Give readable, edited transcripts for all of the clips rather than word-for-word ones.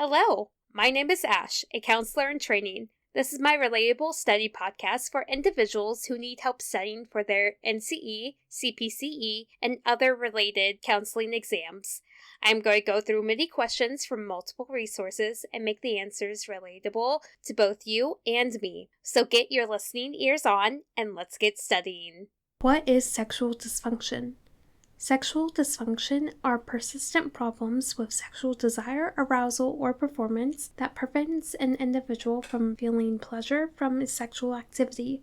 Hello, my name is Ash, a counselor in training. This is my Relatable study podcast for individuals who need help studying for their NCE, CPCE, and other related counseling exams. I'm going to go through many questions from multiple resources and make the answers relatable to both you and me. So get your listening ears on and let's get studying. What is sexual dysfunction? Sexual dysfunction are persistent problems with sexual desire, arousal, or performance that prevents an individual from feeling pleasure from sexual activity.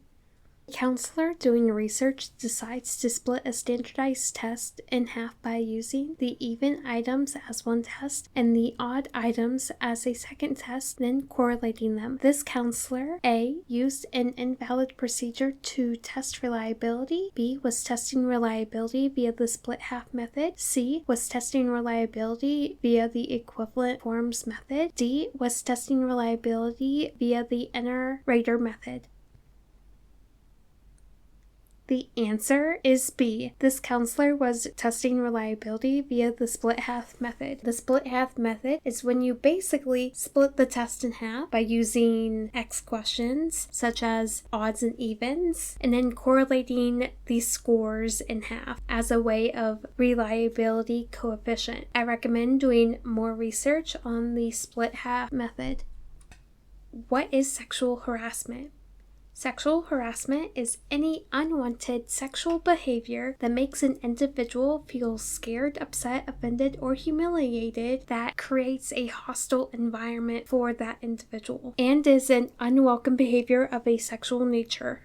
A counselor doing research decides to split a standardized test in half by using the even items as one test and the odd items as a second test, then correlating them. This counselor, A, used an invalid procedure to test reliability. B, was testing reliability via the split half method. C, was testing reliability via the equivalent forms method. D, was testing reliability via the inner-rater method. The answer is B. This counselor was testing reliability via the split half method. The split half method is when you basically split the test in half by using X questions, such as odds and evens, and then correlating these scores in half as a way of reliability coefficient. I recommend doing more research on the split half method. What is sexual harassment? Sexual harassment is any unwanted sexual behavior that makes an individual feel scared, upset, offended, or humiliated that creates a hostile environment for that individual and is an unwelcome behavior of a sexual nature.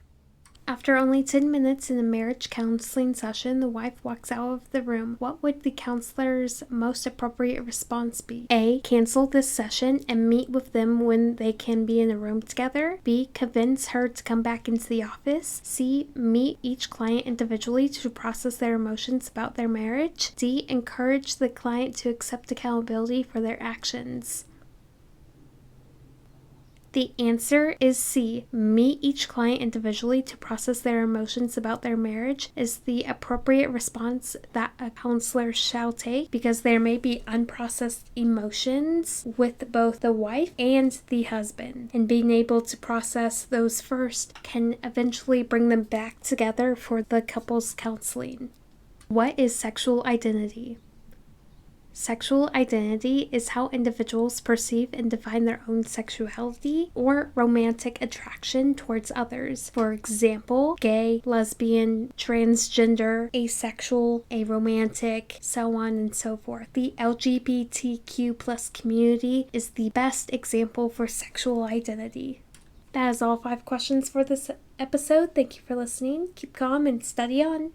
After only 10 minutes in a marriage counseling session, the wife walks out of the room. What would the counselor's most appropriate response be? A. Cancel this session and meet with them when they can be in a room together. B. Convince her to come back into the office. C. Meet each client individually to process their emotions about their marriage. D. Encourage the client to accept accountability for their actions. The answer is C. Meet each client individually to process their emotions about their marriage is the appropriate response that a counselor shall take because there may be unprocessed emotions with both the wife and the husband. And being able to process those first can eventually bring them back together for the couple's counseling. What is sexual identity? Sexual identity is how individuals perceive and define their own sexuality or romantic attraction towards others. For example, gay, lesbian, transgender, asexual, aromantic, so on and so forth. The LGBTQ+ community is the best example for sexual identity. That is all 5 questions for this episode. Thank you for listening. Keep calm and study on.